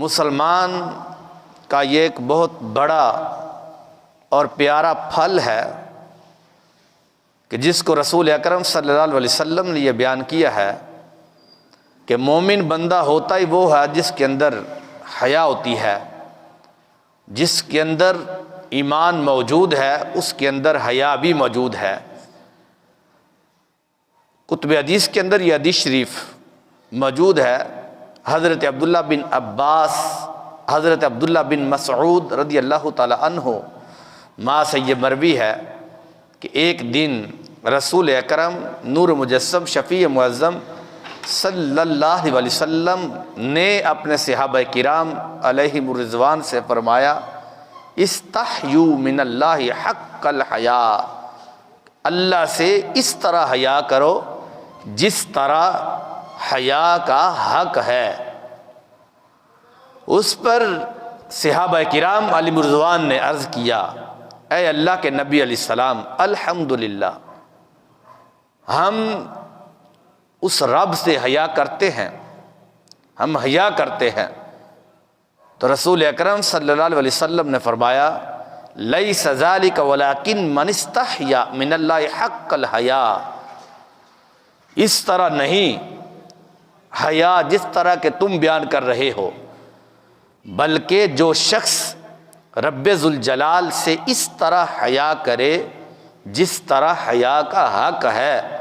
مسلمان کا یہ ایک بہت بڑا اور پیارا پھل ہے کہ جس کو رسول اکرم صلی اللہ علیہ وسلم نے یہ بیان کیا ہے کہ مومن بندہ ہوتا ہی وہ ہے جس کے اندر حیا ہوتی ہے، جس کے اندر ایمان موجود ہے اس کے اندر حیا بھی موجود ہے۔ کتب حدیث کے اندر یہ حدیث شریف موجود ہے، حضرت عبداللہ بن عباس، حضرت عبداللہ بن مسعود رضی اللہ تعالی عنہ ماں سے یہ مروی ہے کہ ایک دن رسول اکرم نور مجسم شفیع معظم صلی اللہ علیہ وسلم نے اپنے صحابہ کرام علیہم الرضوان سے فرمایا استحیوا من اللہ حق الحیاء، اللہ سے اس طرح حیا کرو جس طرح حیا کا حق ہے۔ اس پر صحابہ کرام علیہم الرضوان نے عرض کیا اے اللہ کے نبی علیہ السلام الحمدللہ، ہم اس رب سے حیا کرتے ہیں، ہم حیا کرتے ہیں۔ تو رسول اکرم صلی اللہ علیہ وسلم نے فرمایا لیس ذالک ولکن من استحیا من اللہ حق الحیا، اس طرح نہیں حیا جس طرح کہ تم بیان کر رہے ہو، بلکہ جو شخص رب ذوالجلال سے اس طرح حیا کرے جس طرح حیا کا حق ہے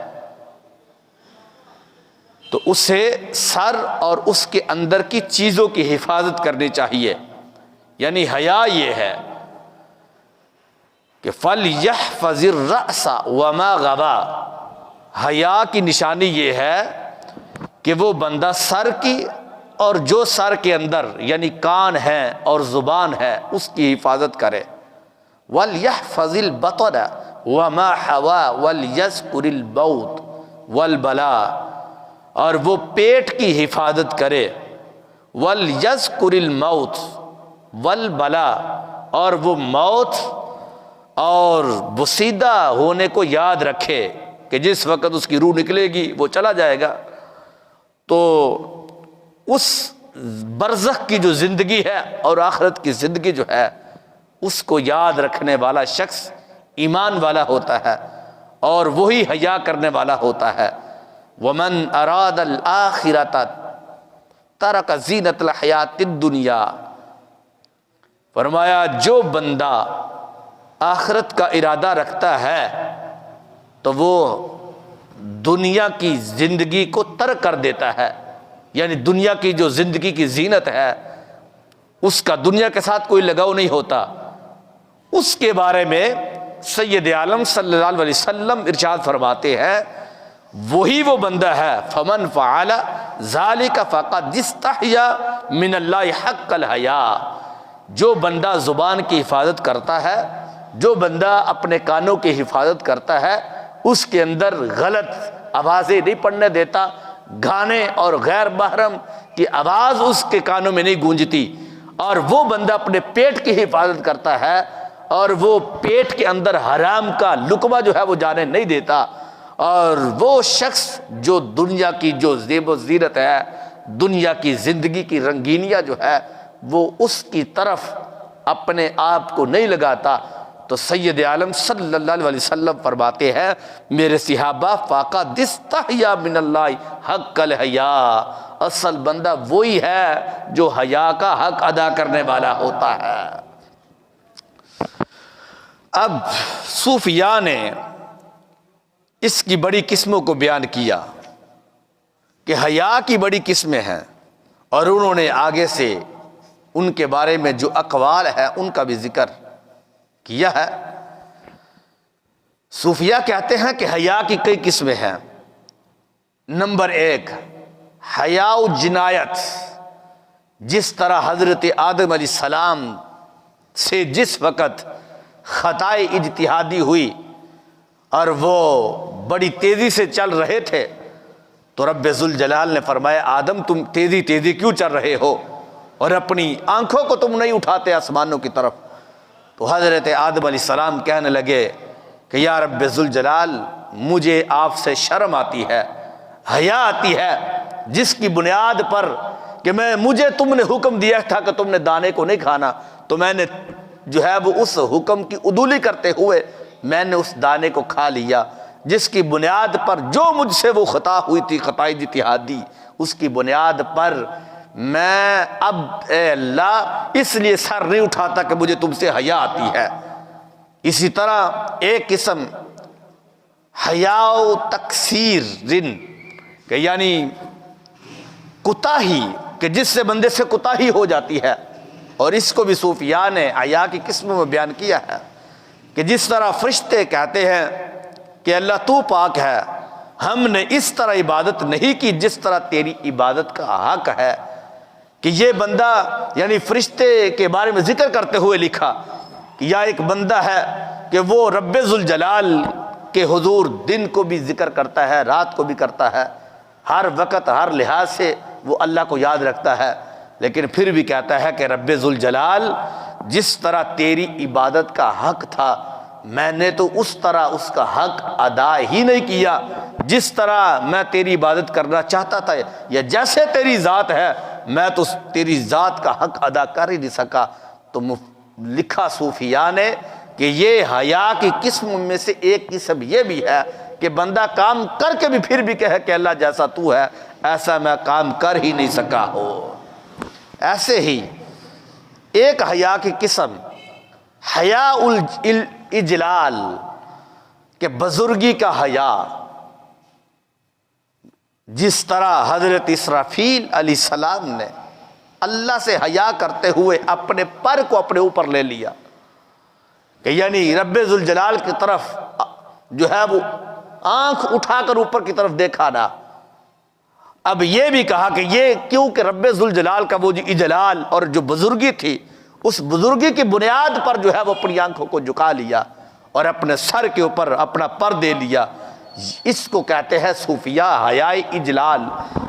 تو اسے سر اور اس کے اندر کی چیزوں کی حفاظت کرنی چاہیے۔ یعنی حیا یہ ہے کہ فَلْيَحْفَظِ الرَّأْسَ وَمَا غَبَا، حیا کی نشانی یہ ہے کہ وہ بندہ سر کی اور جو سر کے اندر یعنی کان ہے اور زبان ہے اس کی حفاظت کرے۔ وَلْيَحْفَظِ الْبَطْنَ وَمَا حَوَا وَلْيَذْكُرِ الْمَوْتَ وَالْبَلَاءَ، اور وہ پیٹ کی حفاظت کرے۔ وَلْيَذْكُرِ الْمَوْتَ وَالْبَلَاءَ، اور وہ موت اور بصیدہ ہونے کو یاد رکھے کہ جس وقت اس کی روح نکلے گی وہ چلا جائے گا۔ تو اس برزخ کی جو زندگی ہے اور آخرت کی زندگی جو ہے اس کو یاد رکھنے والا شخص ایمان والا ہوتا ہے اور وہی حیا کرنے والا ہوتا ہے۔ وَمَنْ أَرَادَ الْآخِرَةَ تَرَكَ زِينَةَ الْحَيَاةِ الدُّنْيَا، فرمایا جو بندہ آخرت کا ارادہ رکھتا ہے تو وہ دنیا کی زندگی کو ترک کر دیتا ہے، یعنی دنیا کی جو زندگی کی زینت ہے اس کا دنیا کے ساتھ کوئی لگاؤ نہیں ہوتا۔ اس کے بارے میں سید عالم صلی اللہ علیہ وسلم ارشاد فرماتے ہیں وہی وہ بندہ ہے فمن فعل ذلک فقد استحیا من اللہ حق الحیا، جو بندہ زبان کی حفاظت کرتا ہے، جو بندہ اپنے کانوں کی حفاظت کرتا ہے، اس کے اندر غلط آوازیں نہیں پڑنے دیتا، گانے اور غیر محرم کی آواز اس کے کانوں میں نہیں گونجتی، اور وہ بندہ اپنے پیٹ کی حفاظت کرتا ہے اور وہ پیٹ کے اندر حرام کا لقمہ جو ہے وہ جانے نہیں دیتا، اور وہ شخص جو دنیا کی جو زیب و زینت ہے، دنیا کی زندگی کی رنگینیاں جو ہے وہ اس کی طرف اپنے آپ کو نہیں لگاتا، تو سید عالم صلی اللہ علیہ وسلم فرماتے ہیں میرے صحابہ فقد استحیا من اللہ حق الحیا، اصل بندہ وہی ہے جو حیا کا حق ادا کرنے والا ہوتا ہے۔ اب صوفیاء نے اس کی بڑی قسموں کو بیان کیا کہ حیا کی بڑی قسمیں ہیں، اور انہوں نے آگے سے ان کے بارے میں جو اقوال ہے ان کا بھی ذکر کیا ہے۔ صوفیاء کہتے ہیں کہ حیا کی کئی قسمیں ہیں۔ نمبر ایک حیا جنایت، جس طرح حضرت آدم علیہ السلام سے جس وقت خطائے اجتہادی ہوئی اور وہ بڑی تیزی سے چل رہے تھے تو رب ذوالجلال نے فرمایا آدم تم تیزی تیزی کیوں چل رہے ہو اور اپنی آنکھوں کو تم نہیں اٹھاتے آسمانوں کی طرف؟ تو حضرت آدم علیہ السلام کہنے لگے کہ یا رب ذوالجلال مجھے آپ سے شرم آتی ہے، حیا آتی ہے، جس کی بنیاد پر کہ مجھے تم نے حکم دیا تھا کہ تم نے دانے کو نہیں کھانا، تو میں نے جو ہے وہ اس حکم کی عدولی کرتے ہوئے میں نے اس دانے کو کھا لیا، جس کی بنیاد پر جو مجھ سے وہ خطا ہوئی تھی، خطائی اجتہادی، اس کی بنیاد پر میں اب اے اللہ اس لیے سر نہیں اٹھاتا کہ مجھے تم سے حیا آتی ہے۔ اسی طرح ایک قسم حیا و تقصیر کہ یعنی کوتاہی، کہ جس سے بندے سے کوتاہی ہو جاتی ہے، اور اس کو بھی صوفیاء نے حیا کی قسموں میں بیان کیا ہے کہ جس طرح فرشتے کہتے ہیں کہ اللہ تو پاک ہے، ہم نے اس طرح عبادت نہیں کی جس طرح تیری عبادت کا حق ہے، کہ یہ بندہ یعنی فرشتے کے بارے میں ذکر کرتے ہوئے لکھا کہ یا ایک بندہ ہے کہ وہ رب ذوالجلال کے حضور دن کو بھی ذکر کرتا ہے، رات کو بھی کرتا ہے، ہر وقت ہر لحاظ سے وہ اللہ کو یاد رکھتا ہے، لیکن پھر بھی کہتا ہے کہ رب ذوالجلال جس طرح تیری عبادت کا حق تھا میں نے تو اس طرح اس کا حق ادا ہی نہیں کیا جس طرح میں تیری عبادت کرنا چاہتا تھا، یا جیسے تیری ذات ہے میں تو تیری ذات کا حق ادا کر ہی نہیں سکا۔ تو لکھا صوفیاء نے کہ یہ حیا کی قسم میں سے ایک قسم یہ بھی ہے کہ بندہ کام کر کے بھی پھر بھی کہے کہ اللہ جیسا تو ہے ایسا میں کام کر ہی نہیں سکا ہو۔ ایسے ہی ایک حیا کی قسم حیا الاجلال کہ بزرگی کا حیا، جس طرح حضرت اسرافیل علیہ السلام نے اللہ سے حیا کرتے ہوئے اپنے پر کو اپنے اوپر لے لیا، کہ یعنی رب ذوالجلال کی طرف جو ہے وہ آنکھ اٹھا کر اوپر کی طرف دیکھا نہ۔ اب یہ بھی کہا کہ یہ کیونکہ رب ذوالجلال کا وہ جو اجلال اور جو بزرگی تھی، اس بزرگی کی بنیاد پر جو ہے وہ اپنی آنکھوں کو جھکا لیا اور اپنے سر کے اوپر اپنا پر دے لیا۔ اس کو کہتے ہیں صوفیاء حیا اجلال،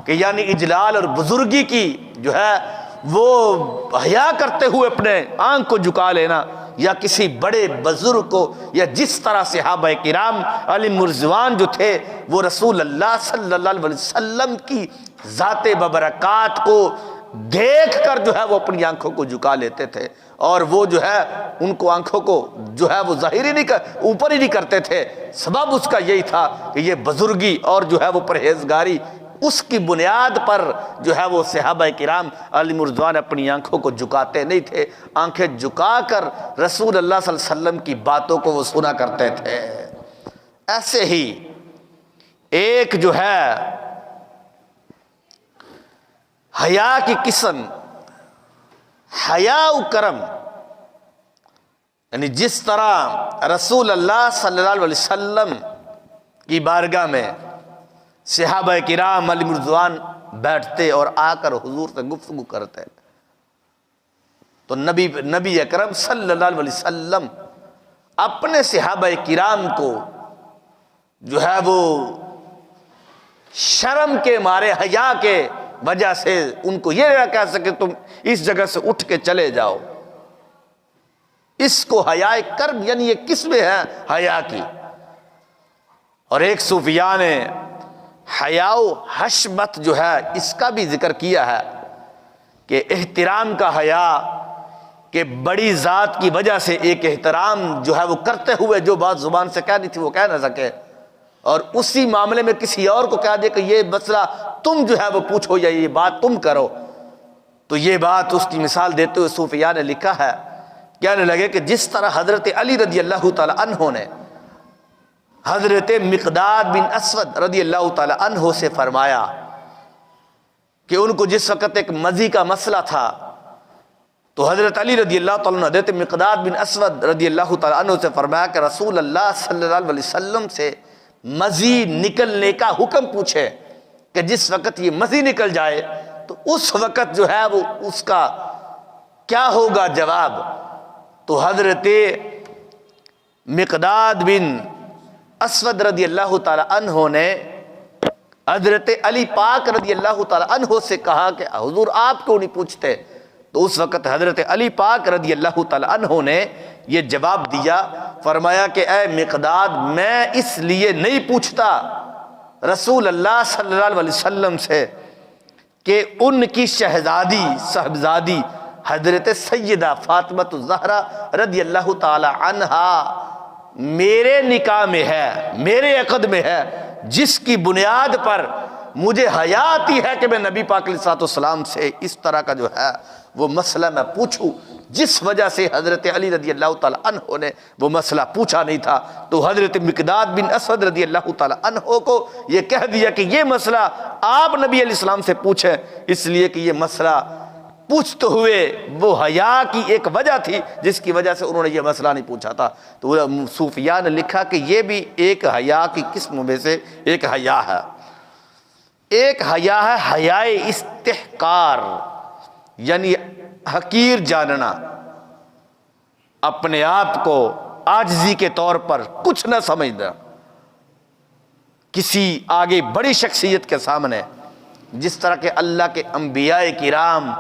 کہ یعنی اجلال اور بزرگی کی جو ہے وہ حیا کرتے ہوئے اپنے آنکھ کو جھکا لینا، یا کسی بڑے بزرگ کو، یا جس طرح صحابہ کرام علیہم رضوان جو تھے وہ رسول اللہ صلی اللہ علیہ وسلم کی ذات ببرکات کو دیکھ کر جو ہے وہ اپنی آنکھوں کو جھکا لیتے تھے، اور وہ جو ہے ان کو آنکھوں کو جو ہے وہ ظاہری نہیں اوپر ہی نہیں کرتے تھے۔ سبب اس کا یہی تھا کہ یہ بزرگی اور جو ہے وہ پرہیزگاری، اس کی بنیاد پر جو ہے وہ صحابہ کرام علیہم رضوان اپنی آنکھوں کو جھکاتے نہیں تھے، آنکھیں جھکا کر رسول اللہ صلی اللہ علیہ وسلم کی باتوں کو وہ سنا کرتے تھے۔ ایسے ہی ایک جو ہے حیا کی قسم حیا و کرم، یعنی جس طرح رسول اللہ صلی اللہ علیہ وسلم کی بارگاہ میں صحابہ کرام علیہم رضوان بیٹھتے اور آ کر حضور سے گفتگو کرتے، تو نبی اکرم صلی اللہ علیہ وسلم اپنے صحابہ کرام کو جو ہے وہ شرم کے مارے، حیا کے وجہ سے ان کو یہ نہ کہہ سکے تم اس جگہ سے اٹھ کے چلے جاؤ۔ اس کو حیا کرم یعنی یہ قسمیں ہیں حیا کی۔ اور ایک صوفیاء نے حیا و حشمت جو ہے اس کا بھی ذکر کیا ہے کہ احترام کا حیا، کہ بڑی ذات کی وجہ سے ایک احترام جو ہے وہ کرتے ہوئے جو بات زبان سے کہنی تھی وہ کہہ نہ سکے، اور اسی معاملے میں کسی اور کو کہہ دے کہ یہ مسئلہ تم جو ہے وہ پوچھو یا یہ بات تم کرو۔ تو یہ بات اس کی مثال دیتے ہوئے صوفیاء نے لکھا ہے، کہنے لگے کہ جس طرح حضرت علی رضی اللہ تعالی عنہ نے حضرت مقداد بن اسود رضی اللہ تعالی عنہ سے فرمایا کہ ان کو جس وقت ایک مزی کا مسئلہ تھا، تو حضرت علی رضی اللہ تعالیٰ عنہ حضرت مقداد بن اسود رضی اللہ تعالیٰ عنہ سے فرمایا کہ رسول اللہ صلی اللہ علیہ وسلم سے مزی نکلنے کا حکم پوچھے، کہ جس وقت یہ مزی نکل جائے تو اس وقت جو ہے وہ اس کا کیا ہوگا جواب۔ تو حضرت مقداد بن اسود رضی اللہ تعالیٰ عنہ نے حضرت علی پاک رضی اللہ تعالیٰ عنہ سے کہا کہ حضور آپ کیوں نہیں پوچھتے؟ تو اس وقت حضرت علی پاک رضی اللہ تعالیٰ عنہ نے یہ جواب دیا، فرمایا کہ اے مقداد میں اس لیے نہیں پوچھتا رسول اللہ صلی اللہ علیہ وسلم سے کہ ان کی شہزادی صاحبزادی حضرت سیدہ فاطمہ الزہرا رضی اللہ تعالی عنہا میرے نکاح میں ہے، میرے عقد میں ہے، جس کی بنیاد پر مجھے حیا آتی ہے کہ میں نبی پاک علیہ الصلوۃ والسلام سے اس طرح کا جو ہے وہ مسئلہ میں پوچھوں، جس وجہ سے حضرت علی رضی اللہ تعالیٰ عنہ نے وہ مسئلہ پوچھا نہیں تھا، تو حضرت مقداد بن اسود رضی اللہ تعالیٰ عنہ کو یہ کہہ دیا کہ یہ مسئلہ آپ نبی علیہ السلام سے پوچھیں، اس لیے کہ یہ مسئلہ پوچھتے ہوئے وہ حیا کی ایک وجہ تھی جس کی وجہ سے انہوں نے یہ مسئلہ نہیں پوچھا تھا۔ تو صوفیاء نے لکھا کہ یہ بھی ایک حیا کی قسم میں سے ایک حیا ہے۔ ایک حیا ہے حیائے استحقار، یعنی حقیر جاننا، اپنے آپ کو عاجزی کے طور پر کچھ نہ سمجھنا، کسی آگے بڑی شخصیت کے سامنے، جس طرح کہ اللہ کے انبیاء کرام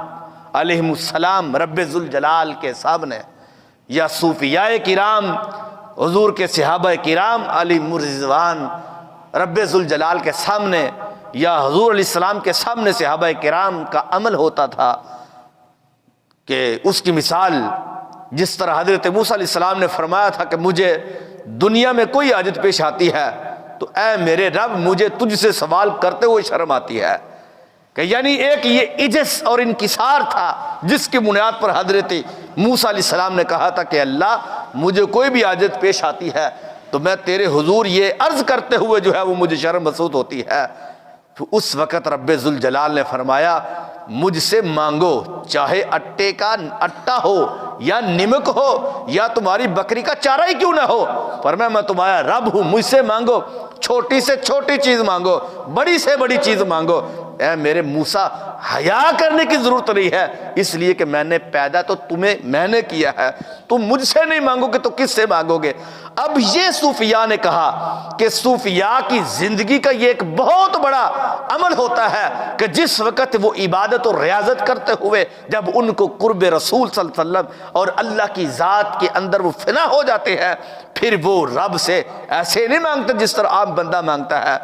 علیہم السلام رب ذوالجلال کے سامنے، یا صوفیاء کرام حضور کے صحابہ کرام علیہم الرضوان رب ذوالجلال کے سامنے، یا حضور علیہ السلام کے سامنے صحابہ کرام کا عمل ہوتا تھا کہ اس کی مثال جس طرح حضرت موسیٰ علیہ السلام نے فرمایا تھا کہ مجھے دنیا میں کوئی حاجت پیش آتی ہے تو اے میرے رب مجھے تجھ سے سوال کرتے ہوئے شرم آتی ہے، کہ یعنی ایک یہ عجز اور انکسار تھا جس کی بنیاد پر حضرت موسیٰ علیہ السلام نے کہا تھا کہ اللہ مجھے کوئی بھی حاجت پیش آتی ہے تو میں تیرے حضور یہ عرض کرتے ہوئے جو ہے وہ مجھے شرم محسوس ہوتی ہے۔ تو اس وقت رب ذوالجلال نے فرمایا مجھ سے مانگو، چاہے اٹے کا اٹا ہو یا نمک ہو یا تمہاری بکری کا چارہ ہی کیوں نہ ہو، فرمایا میں تمہارا رب ہوں، مجھ سے مانگو، چھوٹی سے چھوٹی چیز مانگو، بڑی سے بڑی چیز مانگو۔ اے میرے موسیٰ حیا کرنے کی ضرورت نہیں ہے، اس لیے کہ میں نے پیدا تو تمہیں میں نے کیا ہے، تم مجھ سے نہیں مانگو گے تو کس سے مانگو گے؟ اب یہ صوفیاء نے کہا کہ صوفیاء کی زندگی کا یہ ایک بہت بڑا عمل ہوتا ہے کہ جس وقت وہ عبادت اور ریاضت کرتے ہوئے جب ان کو قرب رسول صلی اللہ علیہ وسلم اور اللہ کی ذات کے اندر وہ فنا ہو جاتے ہیں، پھر وہ رب سے ایسے نہیں مانگتے جس طرح عام بندہ مانگتا ہے،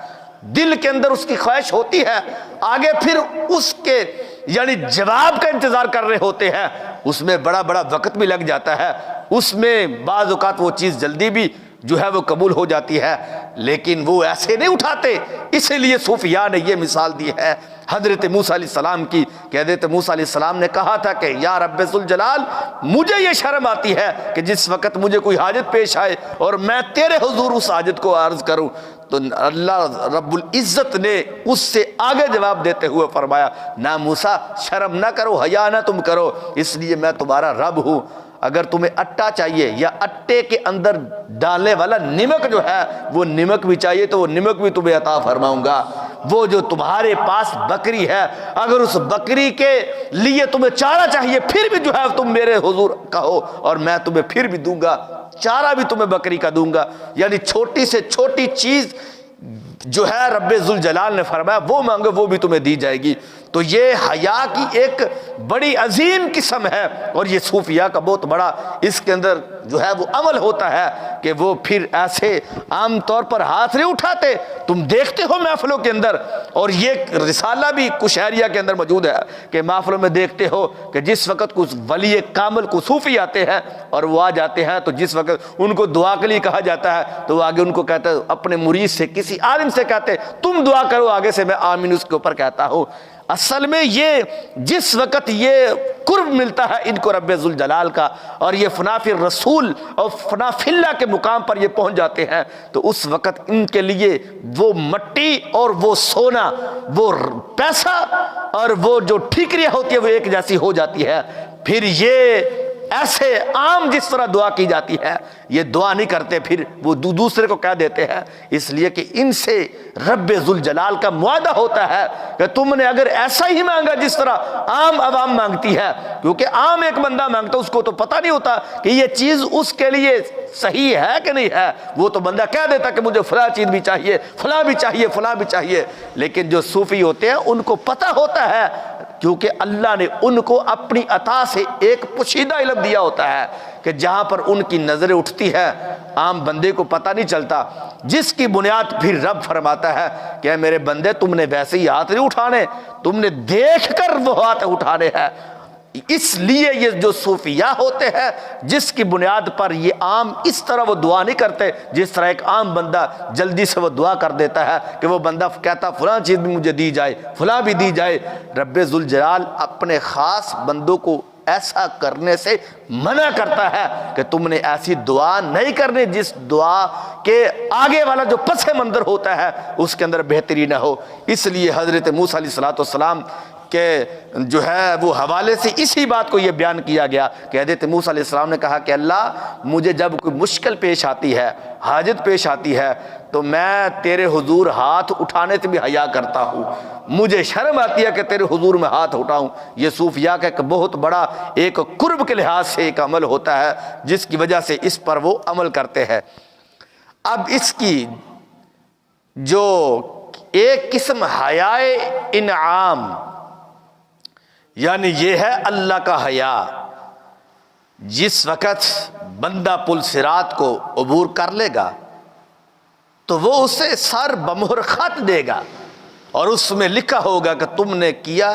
دل کے اندر اس کی خواہش ہوتی ہے، آگے پھر اس کے یعنی جواب کا انتظار کر رہے ہوتے ہیں، اس میں بڑا بڑا وقت بھی لگ جاتا ہے، اس میں بعض اوقات وہ چیز جلدی بھی جو ہے وہ قبول ہو جاتی ہے، لیکن وہ ایسے نہیں اٹھاتے۔ اسی لیے صوفیاء نے یہ مثال دی ہے حضرت موسیٰ علیہ السلام کی کہ حضرت موسیٰ علیہ السلام نے کہا تھا کہ یا رب ذوالجلال مجھے یہ شرم آتی ہے کہ جس وقت مجھے کوئی حاجت پیش آئے اور میں تیرے حضور اس حاجت کو عرض کروں، تو اللہ رب العزت نے اس سے آگے جواب دیتے ہوئے فرمایا نہ موسیٰ شرم نہ کرو، حیا نہ تم کرو، اس لیے میں تمہارا رب ہوں، اگر تمہیں اٹا چاہیے یا اٹے کے اندر ڈالنے والا نمک جو ہے وہ نمک بھی چاہیے تو وہ نمک بھی تمہیں عطا فرماؤں گا، وہ جو تمہارے پاس بکری ہے اگر اس بکری کے لیے تمہیں چارہ چاہیے پھر بھی جو ہے تم میرے حضور کہو اور میں تمہیں پھر بھی دوں گا، چارہ بھی تمہیں بکری کا دوں گا، یعنی چھوٹی سے چھوٹی چیز جو ہے رب ذوالجلال نے فرمایا وہ مانگو وہ بھی تمہیں دی جائے گی۔ تو یہ حیا کی ایک بڑی عظیم قسم ہے اور یہ صوفیاء کا بہت بڑا اس کے اندر جو ہے وہ عمل ہوتا ہے کہ وہ پھر ایسے عام طور پر ہاتھ نہیں اٹھاتے، تم دیکھتے ہو محفلوں کے اندر، اور یہ رسالہ بھی کشہریہ کے اندر موجود ہے کہ محفلوں میں دیکھتے ہو کہ جس وقت کچھ ولی کامل کو صوفی آتے ہیں اور وہ آ جاتے ہیں تو جس وقت ان کو دعا کے لیے کہا جاتا ہے تو وہ آگے ان کو کہتا ہے اپنے مرید سے کسی عالم سے کہتے تم دعا کرو، آگے سے میں آمین اس کے اوپر کہتا ہوں۔ اصل میں یہ جس وقت یہ قرب ملتا ہے ان کو رب ذوالجلال کا اور یہ فنا فی الرسول اور فنا فی اللہ کے مقام پر یہ پہنچ جاتے ہیں تو اس وقت ان کے لیے وہ مٹی اور وہ سونا، وہ پیسہ اور وہ جو ٹھیکریاں ہوتی ہے وہ ایک جیسی ہو جاتی ہے۔ پھر یہ ایسے عام جس طرح دعا کی جاتی ہے یہ دعا نہیں کرتے، پھر وہ دوسرے کو کہہ دیتے ہیں، اس لیے کہ ان سے رب ذوالجلال کا معاہدہ ہوتا ہے کہ تم نے اگر ایسا ہی مانگا جس طرح عام عوام مانگتی ہے، کیونکہ عام ایک بندہ مانگتا اس کو تو پتہ نہیں ہوتا کہ یہ چیز اس کے لیے صحیح ہے کہ نہیں ہے، وہ تو بندہ کہہ دیتا کہ مجھے فلاں چیز بھی چاہیے، فلاں بھی چاہیے، فلاں بھی چاہیے، لیکن جو صوفی ہوتے ہیں ان کو پتہ ہوتا ہے کیونکہ اللہ نے ان کو اپنی عطا سے ایک پوشیدہ علم دیا ہوتا ہے کہ جہاں پر ان کی نظریں اٹھتی ہے عام بندے کو پتہ نہیں چلتا، جس کی بنیاد پھر رب فرماتا ہے کہ اے میرے بندے تم نے ویسے ہی ہاتھ نہیں اٹھانے، تم نے دیکھ کر وہ ہاتھ اٹھانے ہیں۔ اس لیے یہ جو صوفیاء ہوتے ہیں جس کی بنیاد پر یہ عام اس طرح وہ دعا نہیں کرتے جس طرح ایک عام بندہ جلدی سے وہ دعا کر دیتا ہے کہ وہ بندہ کہتا فلاں چیز بھی مجھے دی جائے، فلاں بھی دی جائے۔ رب ذوالجلال اپنے خاص بندوں کو ایسا کرنے سے منع کرتا ہے کہ تم نے ایسی دعا نہیں کرنی جس دعا کے آگے والا جو پس منظر ہوتا ہے اس کے اندر بہتری نہ ہو۔ اس لیے حضرت موسیٰ علیہ السلام کہ جو ہے وہ حوالے سے اسی بات کو یہ بیان کیا گیا کہ حضرت موسیٰ علیہ السلام نے کہا کہ اللہ مجھے جب کوئی مشکل پیش آتی ہے، حاجت پیش آتی ہے، تو میں تیرے حضور ہاتھ اٹھانے سے بھی حیا کرتا ہوں، مجھے شرم آتی ہے کہ تیرے حضور میں ہاتھ اٹھاؤں۔ یہ صوفیاء کا ایک بہت بڑا ایک قرب کے لحاظ سے ایک عمل ہوتا ہے جس کی وجہ سے اس پر وہ عمل کرتے ہیں۔ اب اس کی جو ایک قسم حیائے انعام، یعنی یہ ہے اللہ کا حیا، جس وقت بندہ پل صراط کو عبور کر لے گا تو وہ اسے سر بمہر خط دے گا اور اس میں لکھا ہوگا کہ تم نے کیا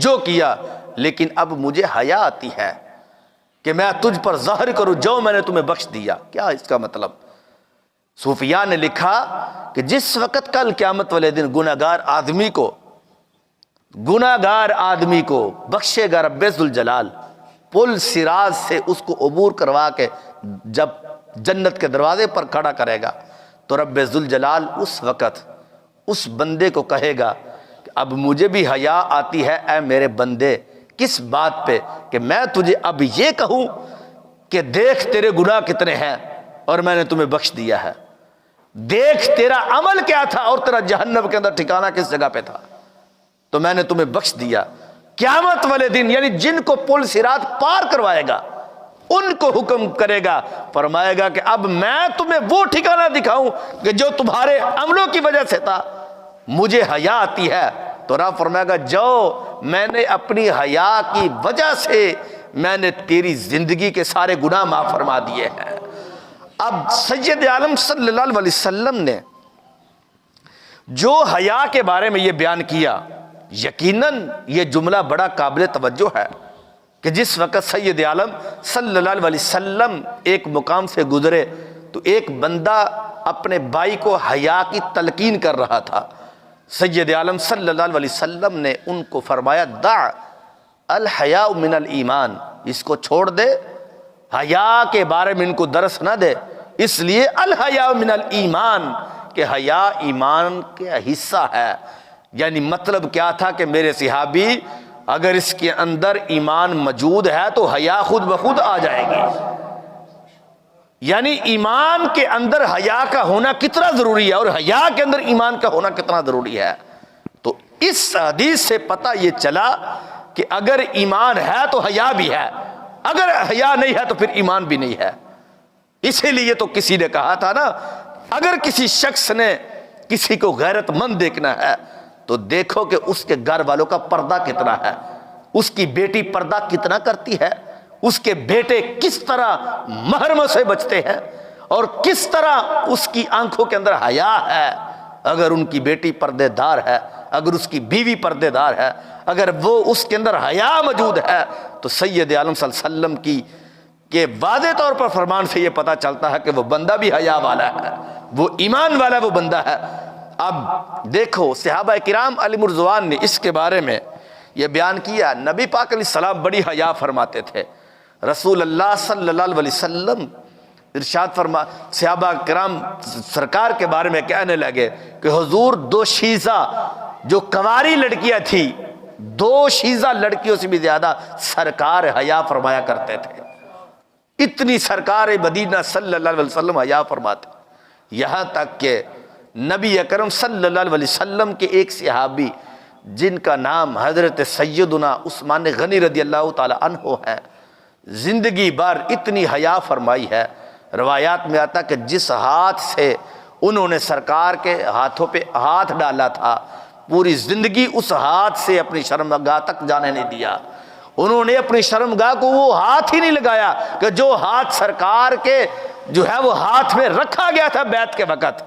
جو کیا، لیکن اب مجھے حیا آتی ہے کہ میں تجھ پر ظاہر کروں جو میں نے تمہیں بخش دیا۔ کیا اس کا مطلب؟ صوفیاء نے لکھا کہ جس وقت کل قیامت والے دن گناہگار آدمی کو بخشے گا رب ذوالجلال، پل صراط سے اس کو عبور کروا کے جب جنت کے دروازے پر کھڑا کرے گا تو رب ذوالجلال اس وقت اس بندے کو کہے گا کہ اب مجھے بھی حیا آتی ہے اے میرے بندے۔ کس بات پہ؟ کہ میں تجھے اب یہ کہوں کہ دیکھ تیرے گناہ کتنے ہیں اور میں نے تمہیں بخش دیا ہے، دیکھ تیرا عمل کیا تھا اور تیرا جہنم کے اندر ٹھکانہ کس جگہ پہ تھا، تو میں نے تمہیں بخش دیا۔ قیامت والے دن یعنی جن کو پل صراط پار کروائے گا ان کو حکم کرے گا، فرمائے گا کہ اب میں تمہیں وہ ٹھکانہ دکھاؤں کہ جو تمہارے عملوں کی وجہ سے تھا، مجھے حیا آتی ہے۔ تو رب فرمائے گا جو میں نے اپنی حیا کی وجہ سے میں نے تیری زندگی کے سارے گناہ معاف فرما دیے ہیں۔ اب سید عالم صلی اللہ علیہ وسلم نے جو حیا کے بارے میں یہ بیان کیا، یقیناً یہ جملہ بڑا قابل توجہ ہے کہ جس وقت سید عالم صلی اللہ علیہ وسلم ایک مقام سے گزرے تو ایک بندہ اپنے بھائی کو حیا کی تلقین کر رہا تھا۔ سید عالم صلی اللہ علیہ وسلم نے ان کو فرمایا دع الحیاء من الایمان، اس کو چھوڑ دے، حیا کے بارے میں ان کو درس نہ دے، اس لیے الحیاء من الایمان کہ حیا ایمان کا حصہ ہے۔ یعنی مطلب کیا تھا کہ میرے صحابی اگر اس کے اندر ایمان موجود ہے تو حیا خود بخود آ جائے گی۔ یعنی ایمان کے اندر حیا کا ہونا کتنا ضروری ہے اور حیا کے اندر ایمان کا ہونا کتنا ضروری ہے۔ تو اس حدیث سے پتہ یہ چلا کہ اگر ایمان ہے تو حیا بھی ہے، اگر حیا نہیں ہے تو پھر ایمان بھی نہیں ہے۔ اسی لیے تو کسی نے کہا تھا نا، اگر کسی شخص نے کسی کو غیرت مند دیکھنا ہے تو دیکھو کہ اس کے گھر والوں کا پردہ کتنا ہے، اس کی بیٹی پردہ کتنا کرتی ہے، اس کے بیٹے کس طرح محرموں سے بچتے ہیں اور کس طرح اس کی آنکھوں کے اندر حیا ہے۔ اگر ان کی بیٹی پردے دار ہے، اگر اس کی بیوی پردے دار ہے، اگر وہ اس کے اندر حیا موجود ہے تو سید عالم صلی اللہ علیہ وسلم کی کہ واضح طور پر فرمان سے یہ پتہ چلتا ہے کہ وہ بندہ بھی حیا والا ہے، وہ ایمان والا وہ بندہ ہے۔ اب دیکھو صحابہ کرام علیہم رضوان نے اس کے بارے میں یہ بیان کیا، نبی پاک علیہ السلام بڑی حیا فرماتے تھے۔ رسول اللہ صلی اللہ علیہ وسلم ارشاد فرما، صحابہ کرام سرکار کے بارے میں کہنے لگے کہ حضور دو شیزہ جو کنواری لڑکیاں تھی، دو شیزہ لڑکیوں سے بھی زیادہ سرکار حیا فرمایا کرتے تھے۔ اتنی سرکار مدینہ صلی اللہ علیہ وسلم حیا فرماتے، یہاں تک کہ نبی اکرم صلی اللہ علیہ وسلم کے ایک صحابی جن کا نام حضرت سیدنا عثمان غنی رضی اللہ تعالی عنہ ہے، زندگی بھر اتنی حیا فرمائی ہے۔ روایات میں آتا کہ جس ہاتھ سے انہوں نے سرکار کے ہاتھوں پہ ہاتھ ڈالا تھا پوری زندگی اس ہاتھ سے اپنی شرمگاہ تک جانے نہیں دیا. انہوں نے اپنی شرمگاہ کو وہ ہاتھ ہی نہیں لگایا کہ جو ہاتھ سرکار کے جو ہے وہ ہاتھ میں رکھا گیا تھا بیعت کے وقت.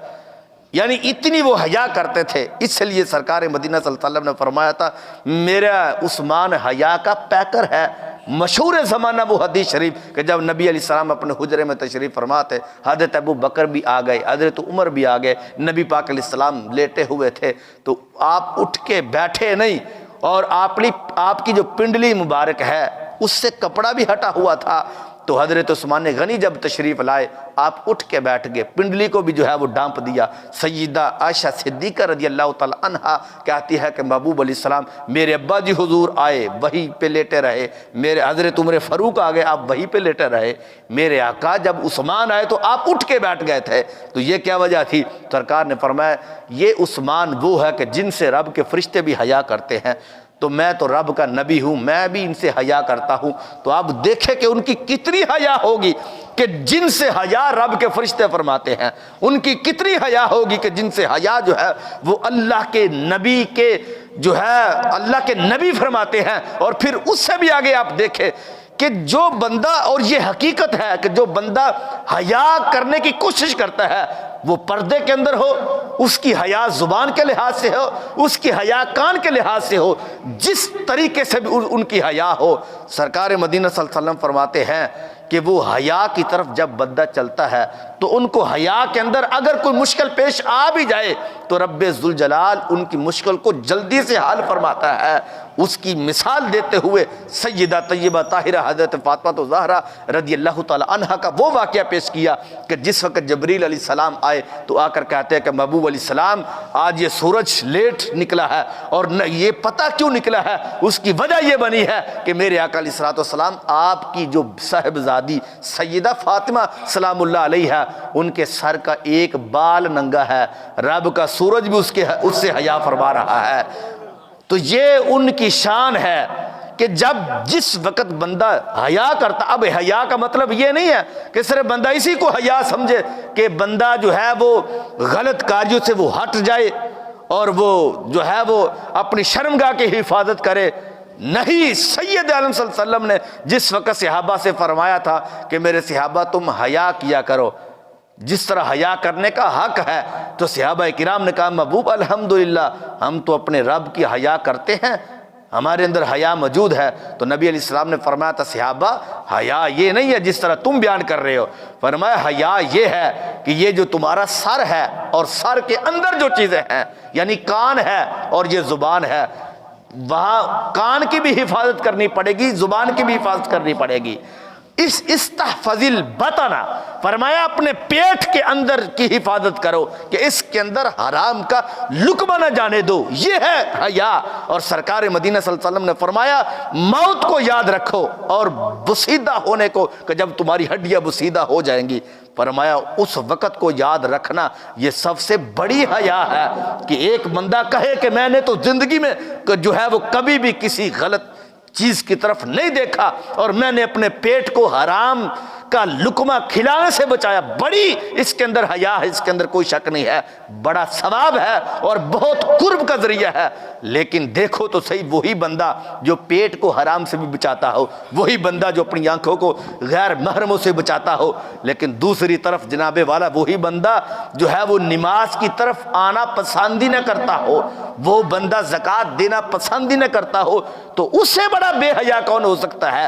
یعنی اتنی وہ حیا کرتے تھے. اس لیے سرکار مدینہ صلی اللہ علیہ وسلم نے فرمایا تھا میرا عثمان حیا کا پیکر ہے. مشہور زمانہ وہ حدیث شریف کہ جب نبی علیہ السلام اپنے حجرے میں تشریف فرما تھے, حضرت ابو بکر بھی آ گئے, حضرت عمر بھی آ گئے, نبی پاک علیہ السلام لیٹے ہوئے تھے تو آپ اٹھ کے بیٹھے نہیں, اور آپ کی جو پنڈلی مبارک ہے اس سے کپڑا بھی ہٹا ہوا تھا. تو حضرت عثمان غنی جب تشریف لائے آپ اٹھ کے بیٹھ گئے, پنڈلی کو بھی جو ہے وہ ڈانپ دیا. سیدہ عائشہ صدیقہ رضی اللہ تعالی عنہا کہتی ہے کہ محبوب علیہ السلام میرے ابا جی حضور آئے وہیں پہ لیٹے رہے, میرے حضرت عمر فاروق آ گئے آپ وہیں پہ لیٹے رہے, میرے آقا جب عثمان آئے تو آپ اٹھ کے بیٹھ گئے تھے. تو یہ کیا وجہ تھی؟ سرکار نے فرمایا یہ عثمان وہ ہے کہ جن سے رب کے فرشتے بھی حیا کرتے ہیں, تو میں تو رب کا نبی ہوں, میں بھی ان سے حیا کرتا ہوں. تو آپ دیکھیں کہ ان کی کتنی حیا ہوگی کہ جن سے حیا رب کے فرشتے فرماتے ہیں, ان کی کتنی حیا ہوگی کہ جن سے حیا جو ہے وہ اللہ کے نبی کے جو ہے اللہ کے نبی فرماتے ہیں. اور پھر اس سے بھی آگے آپ دیکھیں کہ جو بندہ, اور یہ حقیقت ہے کہ جو بندہ حیا کرنے کی کوشش کرتا ہے وہ پردے کے اندر ہو, اس کی حیا زبان کے لحاظ سے ہو, اس کی حیا کان کے لحاظ سے ہو, جس طریقے سے بھی ان کی حیا ہو, سرکار مدینہ صلی اللہ علیہ وسلم فرماتے ہیں کہ وہ حیا کی طرف جب بندہ چلتا ہے تو ان کو حیا کے اندر اگر کوئی مشکل پیش آ بھی جائے تو رب ذوالجلال ان کی مشکل کو جلدی سے حل فرماتا ہے. اس کی مثال دیتے ہوئے سیدہ طیبہ طاہرہ حضرت فاطمہ زہرا رضی اللہ تعالی عنہا کا وہ واقعہ پیش کیا کہ جس وقت جبریل علیہ السلام آئے تو آ کر کہتے ہیں کہ محبوب علیہ السلام آج یہ سورج لیٹ نکلا ہے, اور یہ پتہ کیوں نکلا ہے, اس کی وجہ یہ بنی ہے کہ میرے آقا علیہ الصلوۃ والسلام آپ کی جو صاحبزادی سیدہ فاطمہ سلام اللہ علیہ ہے ان کے سر کا ایک بال ننگا ہے, رب کا سورج بھی اس سے حیا فرما رہا ہے. تو یہ ان کی شان ہے کہ جب جس وقت بندہ حیا کرتا, اب حیا کا مطلب یہ نہیں ہے کہ صرف بندہ اسی کو حیا سمجھے کہ بندہ جو ہے وہ غلط کاریوں سے وہ ہٹ جائے اور وہ جو ہے وہ اپنی شرمگاہ کی حفاظت کرے. نہیں, سید عالم صلی اللہ علیہ وسلم نے جس وقت صحابہ سے فرمایا تھا کہ میرے صحابہ تم حیا کیا کرو جس طرح حیا کرنے کا حق ہے, تو صحابہ کرام نے کہا محبوب الحمدللہ ہم تو اپنے رب کی حیا کرتے ہیں, ہمارے اندر حیا موجود ہے. تو نبی علیہ السلام نے فرمایا تھا صحابہ حیا یہ نہیں ہے جس طرح تم بیان کر رہے ہو, فرمایا حیا یہ ہے کہ یہ جو تمہارا سر ہے اور سر کے اندر جو چیزیں ہیں یعنی کان ہے اور یہ زبان ہے, وہاں کان کی بھی حفاظت کرنی پڑے گی, زبان کی بھی حفاظت کرنی پڑے گی. اس استحفظ البطن فرمایا اپنے پیٹ کے اندر کی حفاظت کرو کہ اس کے اندر حرام کا لقمہ نہ جانے دو, یہ ہے حیا. اور سرکار مدینہ صلی اللہ علیہ وسلم نے فرمایا موت کو یاد رکھو اور بسیدہ ہونے کو, کہ جب تمہاری ہڈیاں بسیدہ ہو جائیں گی, فرمایا اس وقت کو یاد رکھنا یہ سب سے بڑی حیا ہے کہ ایک بندہ کہے کہ میں نے تو زندگی میں جو ہے وہ کبھی بھی کسی غلط چیز کی طرف نہیں دیکھا اور میں نے اپنے پیٹ کو حرام کا لقمہ کھلانے سے بچایا. بڑی اس کے اندر حیا ہے, اس کے اندر کوئی شک نہیں ہے, بڑا ثواب ہے اور بہت قرب کا ذریعہ ہے. لیکن دیکھو تو صحیح, وہی بندہ جو پیٹ کو حرام سے بھی بچاتا ہو, وہی بندہ جو اپنی آنکھوں کو غیر محرموں سے بچاتا ہو, لیکن دوسری طرف جناب والا وہی بندہ جو ہے وہ نماز کی طرف آنا پسند ہی نہ کرتا ہو, وہ بندہ زکوٰۃ دینا پسند ہی نہ کرتا ہو, تو اس سے بڑا بے حیا کون ہو سکتا ہے؟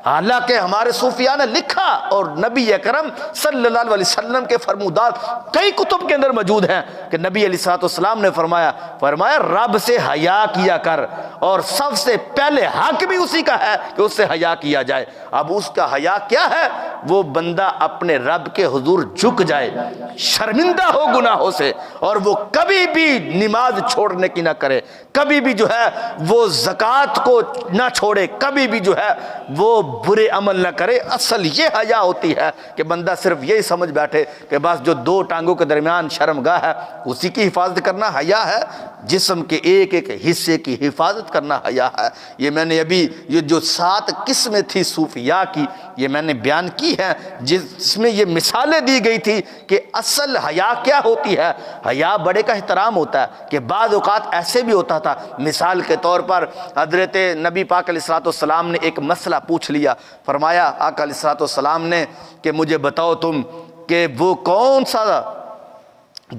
حالانکہ ہمارے صوفیاء نے لکھا اور نبی اکرم صلی اللہ علیہ وسلم کے فرمودات کئی کتب کے اندر موجود ہیں کہ نبی علیہ الصلوۃ والسلام نے فرمایا رب سے حیا کیا کر, اور سب سے پہلے حق بھی اسی کا ہے کہ اس سے حیا کیا جائے. اب اس کا حیا کیا ہے؟ وہ بندہ اپنے رب کے حضور جھک جائے, شرمندہ ہو گناہوں سے, اور وہ کبھی بھی نماز چھوڑنے کی نہ کرے, کبھی بھی جو ہے وہ زکوٰۃ کو نہ چھوڑے, کبھی بھی جو ہے وہ برے عمل نہ کرے. اصل یہ حیا ہوتی ہے کہ بندہ صرف یہی سمجھ بیٹھے کہ بس جو دو ٹانگوں کے درمیان شرمگاہ ہے اسی کی حفاظت کرنا حیا ہے, جسم کے ایک ایک حصے کی حفاظت کرنا حیا ہے. یہ میں نے ابھی یہ جو 7 قسمیں تھی صوفیاء کی یہ میں نے بیان کی ایسی ہیں جس میں یہ مثالیں دی گئی تھی کہ اصل حیا کیا ہوتی ہے۔ حیا بڑے کا احترام ہوتا ہے کہ بعض اوقات ایسے بھی ہوتا تھا، مثال کے طور پر حضرت نبی پاک علیہ الصلوۃ والسلام نے ایک مسئلہ پوچھ لیا، فرمایا آقا علیہ الصلوۃ والسلام نے کہ مجھے بتاؤ تم کہ وہ کون سا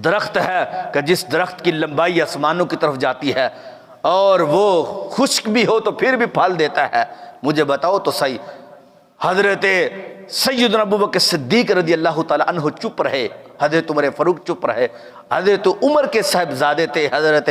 درخت ہے کہ جس درخت کی لمبائی آسمانوں کی طرف جاتی ہے اور وہ خشک بھی ہو تو پھر بھی پھل دیتا ہے، مجھے بتاؤ تو صحیح۔ حضرت سیدنا ابوبکر صدیق رضی اللہ تعالی عنہ چپ رہے، حضرت عمر فاروق چپ رہے، حضرت عمر کے صاحبزادے تھے حضرت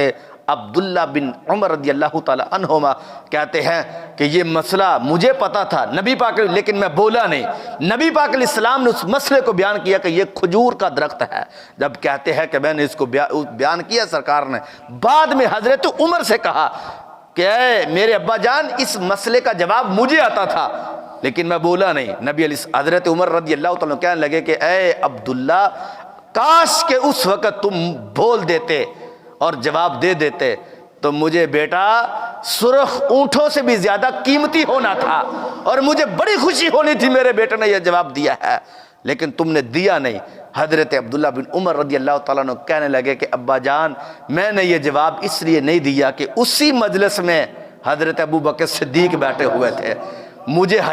عبداللہ بن عمر رضی اللہ تعالی عنہما، کہتے ہیں کہ یہ مسئلہ مجھے پتا تھا نبی پاک، لیکن میں بولا نہیں۔ نبی پاک علیہ السلام نے اس مسئلے کو بیان کیا کہ یہ کھجور کا درخت ہے، جب کہتے ہیں کہ میں نے اس کو بیان کیا سرکار نے بعد میں حضرت عمر سے کہا کہ اے میرے ابا جان اس مسئلے کا جواب مجھے آتا تھا لیکن میں بولا نہیں۔ نبی علیہ حضرت عمر رضی اللہ تعالیٰ کہنے لگے کہ اے عبداللہ کاش کہ اس وقت تم بول دیتے اور جواب دے دیتے تو مجھے بیٹا سرخ اونٹوں سے بھی زیادہ قیمتی ہونا تھا اور مجھے بڑی خوشی ہونی تھی میرے بیٹے نے یہ جواب دیا ہے، لیکن تم نے دیا نہیں۔ حضرت عبداللہ بن عمر رضی اللہ تعالیٰ عنہ کہنے لگے کہ ابا جان میں نے یہ جواب اس لیے نہیں دیا کہ اسی مجلس میں حضرت ابوبکر صدیق بیٹھے ہوئے تھے، مجھے حیا